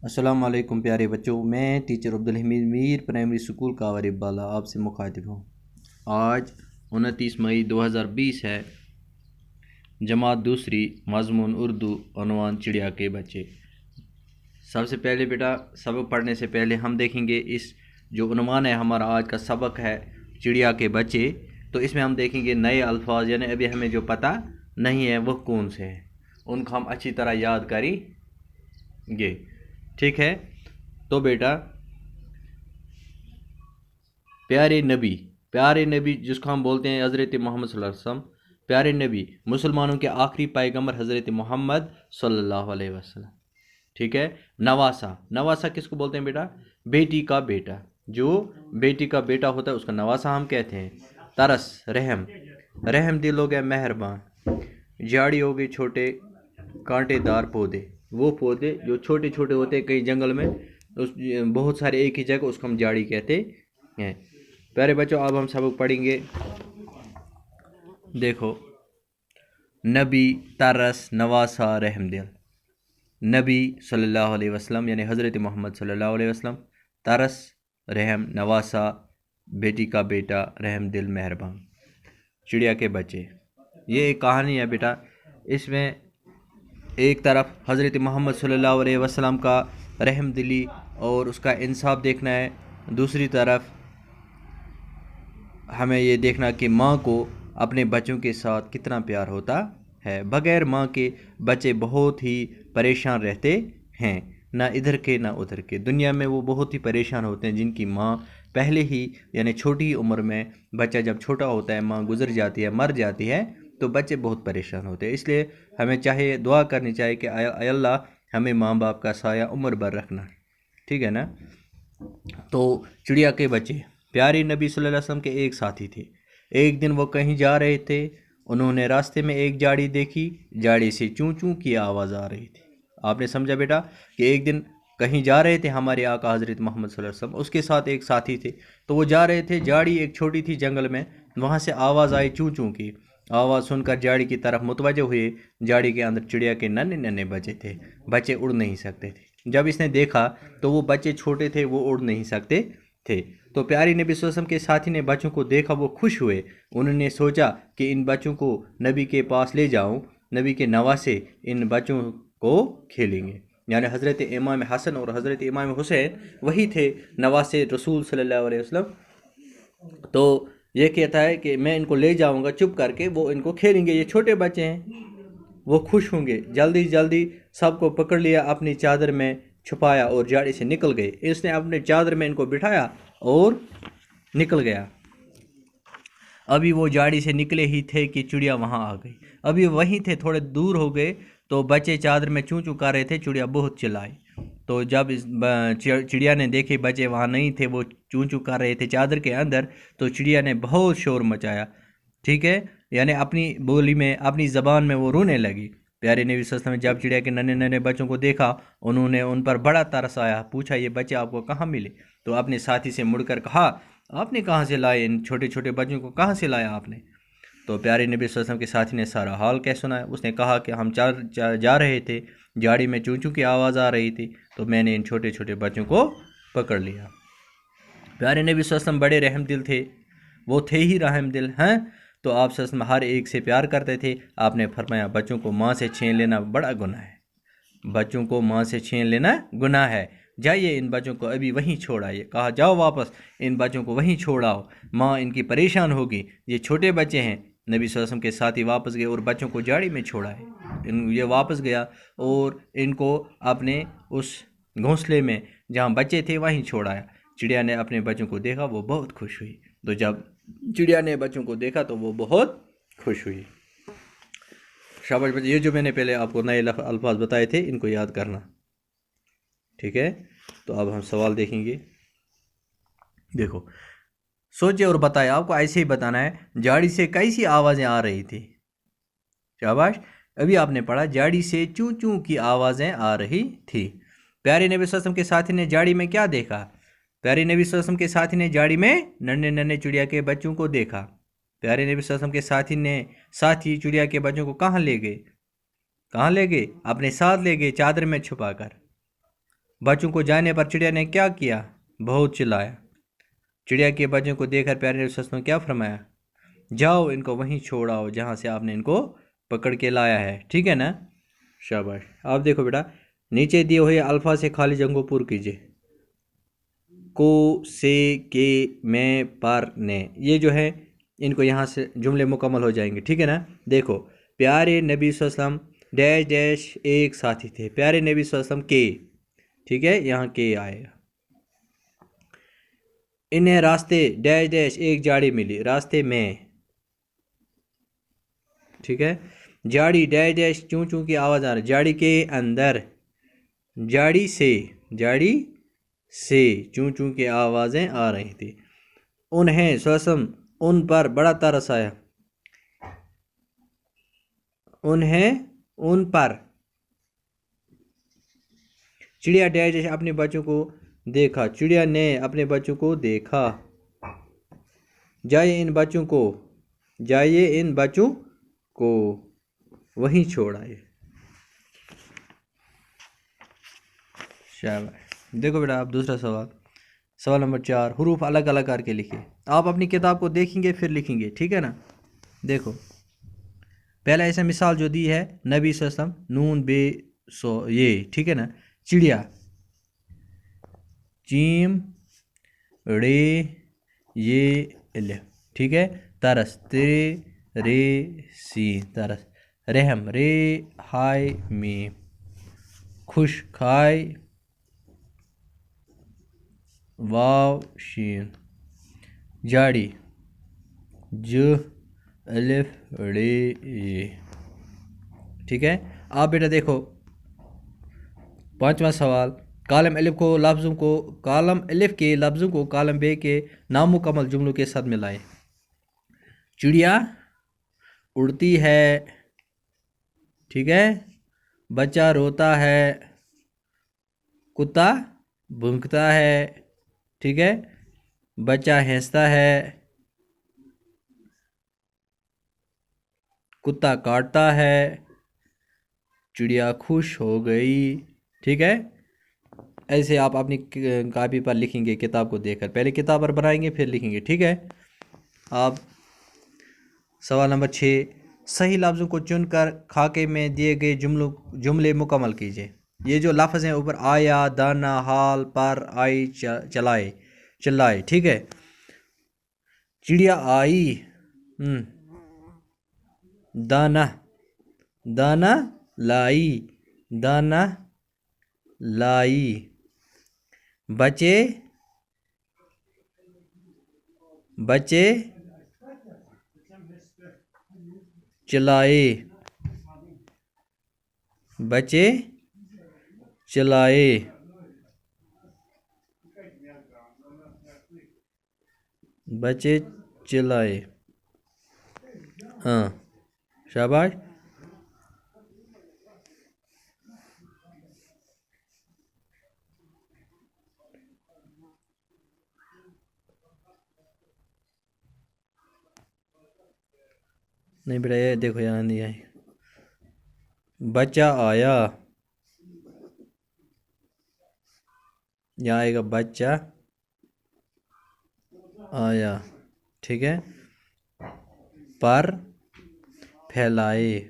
السلام علیکم پیارے بچوں، میں ٹیچر عبدالحمید میر پرائمری اسکول کاوری بالا آپ سے مخاطب ہوں۔ آج 29 مئی 2020 ہے، جماعت دوسری، مضمون اردو، عنوان چڑیا کے بچے۔ سب سے پہلے بیٹا سبق پڑھنے سے پہلے ہم دیکھیں گے اس جو عنوان ہے ہمارا آج کا سبق ہے چڑیا کے بچے، تو اس میں ہم دیکھیں گے نئے الفاظ، یعنی ابھی ہمیں جو پتہ نہیں ہے وہ کون سے ہیں، ان کو ہم اچھی طرح یاد کریں گے، ٹھیک ہے؟ تو بیٹا پیارے نبی جس کو ہم بولتے ہیں حضرت محمد صلی اللہ علیہ وسلم، پیارے نبی مسلمانوں کے آخری پیغمبر حضرت محمد صلی اللہ علیہ وسلم، ٹھیک ہے؟ نواسا کس کو بولتے ہیں بیٹا؟ بیٹی کا بیٹا، جو بیٹی کا بیٹا ہوتا ہے اس کا نواسا ہم کہتے ہیں۔ ترس، رحم دل ہو گیا مہربان، جھاڑی ہو گئی چھوٹے کانٹے دار پودے، وہ پودے جو چھوٹے چھوٹے ہوتے ہیں کئی جنگل میں، بہت سارے ایک ہی جگہ، اس کو ہم جھاڑی کہتے ہیں۔ پیارے بچوں اب ہم سبق پڑھیں گے، دیکھو نبی، ترس، نواسا، رحم دل۔ نبی صلی اللہ علیہ وسلم یعنی حضرت محمد صلی اللہ علیہ وسلم، ترس، رحم، نواسا، بیٹی کا بیٹا، رحم دل، مہربان، چڑیا کے بچے۔ یہ ایک کہانی ہے بیٹا، اس میں ایک طرف حضرت محمد صلی اللہ علیہ وسلم کا رحم دلی اور اس کا انصاف دیکھنا ہے، دوسری طرف ہمیں یہ دیکھنا کہ ماں کو اپنے بچوں کے ساتھ کتنا پیار ہوتا ہے۔ بغیر ماں کے بچے بہت ہی پریشان رہتے ہیں، نہ ادھر کے نہ ادھر کے۔ دنیا میں وہ بہت ہی پریشان ہوتے ہیں جن کی ماں پہلے ہی یعنی چھوٹی عمر میں، بچہ جب چھوٹا ہوتا ہے ماں گزر جاتی ہے، مر جاتی ہے، تو بچے بہت پریشان ہوتے ہیں۔ اس لیے ہمیں چاہیے دعا کرنی چاہیے کہ اے اللہ ہمیں ماں باپ کا سایہ عمر بھر رکھنا، ٹھیک ہے نا؟ تو چڑیا کے بچے، پیارے نبی صلی اللہ علیہ وسلم کے ایک ساتھی تھے۔ ایک دن وہ کہیں جا رہے تھے، انہوں نے راستے میں ایک جھاڑی دیکھی، جھاڑی سے چوں چوں کی آواز آ رہی تھی۔ آپ نے سمجھا بیٹا کہ ایک دن کہیں جا رہے تھے ہمارے آقا حضرت محمد صلی اللہ علیہ وسلم، اس کے ساتھ ایک ساتھی تھے، تو وہ جا رہے تھے، جھاڑی ایک چھوٹی تھی جنگل میں، وہاں سے آواز آئی چوں چوں کی۔ آواز سن کر جھاڑی کی طرف متوجہ ہوئے، جھاڑی کے اندر چڑیا کے ننھے ننھے بچے تھے، بچے اڑ نہیں سکتے تھے۔ جب اس نے دیکھا تو وہ بچے چھوٹے تھے، وہ اڑ نہیں سکتے تھے، تو پیاری نبی صلی اللہ علیہ وسلم کے ساتھی نے بچوں کو دیکھا، وہ خوش ہوئے۔ انہوں نے سوچا کہ ان بچوں کو نبی کے پاس لے جاؤں، نبی کے نواسے ان بچوں کو کھیلیں گے، یعنی حضرت امام حسن اور حضرت امام حسین وہی تھے نواسے رسول صلی اللہ علیہ وسلم۔ تو یہ کہتا ہے کہ میں ان کو لے جاؤں گا چپ کر کے، وہ ان کو کھیلیں گے، یہ چھوٹے بچے ہیں، وہ خوش ہوں گے۔ جلدی سب کو پکڑ لیا، اپنی چادر میں چھپایا اور جھاڑی سے نکل گئے۔ اس نے اپنے چادر میں ان کو بٹھایا اور نکل گیا۔ ابھی وہ جھاڑی سے نکلے ہی تھے کہ چڑیا وہاں آ گئی۔ ابھی وہیں تھے، تھوڑے دور ہو گئے تو بچے چادر میں چوں چوں کر رہے تھے، چڑیا بہت چلائی۔ تو جب چڑیا نے دیکھے بچے وہاں نہیں تھے، وہ چوں چوں کر رہے تھے چادر کے اندر، تو چڑیا نے بہت شور مچایا، ٹھیک ہے؟ یعنی اپنی بولی میں، اپنی زبان میں وہ رونے لگی۔ پیارے نبی صلی اللہ علیہ وسلم نے جب چڑیا کے ننھے ننھے بچوں کو دیکھا، انہوں نے ان پر بڑا ترس آیا، پوچھا یہ بچے آپ کو کہاں ملے؟ تو اپنے ساتھی سے مڑ کر کہا آپ نے کہاں سے لائے ان چھوٹے چھوٹے بچوں کو، کہاں سے لایا آپ نے؟ تو پیارے نبی صلی اللہ علیہ وسلم کے ساتھی نے سارا حال کہہ سنایا۔ اس نے کہا کہ ہم جا رہے تھے، جھاڑی میں چوں چوں کی آواز آ رہی تھی، تو میں نے ان چھوٹے چھوٹے بچوں کو پکڑ لیا۔ پیارے نبی صلی اللہ علیہ وسلم بڑے رحم دل تھے، وہ تھے ہی رحم دل ہیں، تو آپ صلی اللہ علیہ وسلم ہر ایک سے پیار کرتے تھے۔ آپ نے فرمایا بچوں کو ماں سے چھین لینا بڑا گناہ ہے، بچوں کو ماں سے چھین لینا گناہ ہے، جائیے ان بچوں کو ابھی وہیں چھوڑ آئیے۔ کہا جاؤ واپس ان بچوں کو وہیں چھوڑ آؤ، ماں ان کی پریشان ہوگی، یہ چھوٹے بچے ہیں۔ نبی صلی اللہ علیہ وسلم کے ساتھی واپس گئے اور بچوں کو جھاڑی میں چھوڑائے۔ یہ واپس گیا اور ان کو اپنے اس گھونسلے میں جہاں بچے تھے وہیں چھوڑایا۔ چڑیا نے اپنے بچوں کو دیکھا، وہ بہت خوش ہوئی۔ تو جب چڑیا نے بچوں کو دیکھا تو وہ بہت خوش ہوئی۔ شاباش بچے، یہ جو میں نے پہلے آپ کو نئے الفاظ بتائے تھے ان کو یاد کرنا، ٹھیک ہے؟ تو اب ہم سوال دیکھیں گے۔ دیکھو سوچے اور بتائے، آپ کو ایسے ہی بتانا ہے جھاڑی سے کیسی آوازیں آ رہی تھی۔ شاباش، ابھی آپ نے پڑھا جھاڑی سے چوں چوں کی آوازیں آ رہی تھی۔ پیارے نبی صلی اللہ علیہ وسلم کے ساتھی نے جھاڑی میں کیا دیکھا؟ پیارے نبی صلی اللہ علیہ وسلم کے ساتھی نے جھاڑی میں ننھے ننھے چڑیا کے بچوں کو دیکھا۔ پیارے نبی صلی اللہ علیہ وسلم کے ساتھی چڑیا کے بچوں کو کہاں لے گئے؟ اپنے ساتھ لے گئے، چادر میں چھپا کر۔ بچوں کو جانے پر چڑیا نے کیا کیا؟ بہت چلایا۔ چڑیا کے بچوں کو دیکھ کر پیارے نبی صلی اللہ علیہ وسلم نے کیا فرمایا؟ جاؤ ان کو وہیں چھوڑ آؤ جہاں سے آپ نے ان کو پکڑ کے لایا ہے، ٹھیک ہے نا؟ شاباش۔ آپ دیکھو بیٹا، نیچے دیے ہوئے الفاظ سے خالی جگہوں کو پور کیجیے۔ کو، سے، کے، میں، پر، نے، یہ جو ہے ان کو یہاں سے جملے مکمل ہو جائیں گے، ٹھیک ہے نا؟ دیکھو، پیارے نبی صلی اللہ علیہ وسلم ڈیش ڈیش ایک ساتھی تھے، پیارے نبی صلی اللہ علیہ وسلم کے، ٹھیک ہے، یہاں کے آئے گا۔ انہیں راستے ڈیش ڈیش ایک جاڑی ملی، راستے میں، ٹھیک ہے۔ جاڑی ڈیش ڈیش چوں چوں کی آواز آ رہی، جاڑی کے اندر، جاڑی سے چوں چوں کی آوازیں آ رہی تھی۔ انہیں سوسم ان پر بڑا ترس آیا، انہیں ان پر۔ چڑیا ڈیش ڈیش اپنے بچوں کو دیکھا، چڑیا نے اپنے بچوں کو دیکھا۔ جائیے ان بچوں کو وہیں چھوڑ آئے۔ شاباش۔ دیکھو بیٹا، آپ دوسرا سوال نمبر 4، حروف الگ الگ کر کے لکھیں۔ آپ اپنی کتاب کو دیکھیں گے پھر لکھیں گے، ٹھیک ہے نا؟ دیکھو، پہلا ایسا مثال جو دی ہے، نبی صلی اللہ علیہ وسلم، نون بے سو، یہ ٹھیک ہے نا؟ چڑیا، چیم رے یہ الف، ٹھیک ہے؟ ترس، تیرے رے سی، ترس۔ رحم، رے ہائے میم۔ خوش، کھائے واو شین۔ جاڑی، ج الف ڑے یہ، ٹھیک ہے؟ آپ بیٹا دیکھو، پانچواں سوال، کالم الف کے لفظوں کو کالم بے کے نامکمل جملوں کے ساتھ ملائیں۔ چڑیا اڑتی ہے، ٹھیک ہے؟ بچہ روتا ہے، کتا بھونکتا ہے، ٹھیک ہے؟ بچہ ہنستا ہے، کتا کاٹتا ہے، چڑیا خوش ہو گئی، ٹھیک ہے؟ ایسے آپ اپنی کاپی پر لکھیں گے کتاب کو دیکھ کر، پہلے کتاب پر بنائیں گے پھر لکھیں گے، ٹھیک ہے؟ آپ سوال نمبر 6، صحیح لفظوں کو چن کر خاکے میں دیے گئے جملے مکمل کیجیے۔ یہ جو لفظ ہیں اوپر، آیا، دانا، حال، پر، آئی، چلائے، ٹھیک ہے؟ چڑیا آئی، دانا لائی، بچے چلائے، ہاں، شاباش۔ نہیں بیٹا، یہ دیکھو یہاں نہیں آئی، بچہ آیا، یہاں آئے گا بچہ آیا، ٹھیک ہے؟ پر پھیلائے،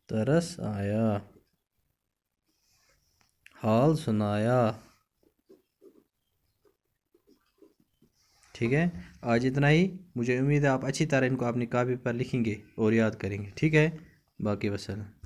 ترس آیا، حال سنایا، ٹھیک ہے؟ آج اتنا ہی۔ مجھے امید ہے آپ اچھی طرح ان کو اپنی کاپی پر لکھیں گے اور یاد کریں گے، ٹھیک ہے؟ باقی وسلام۔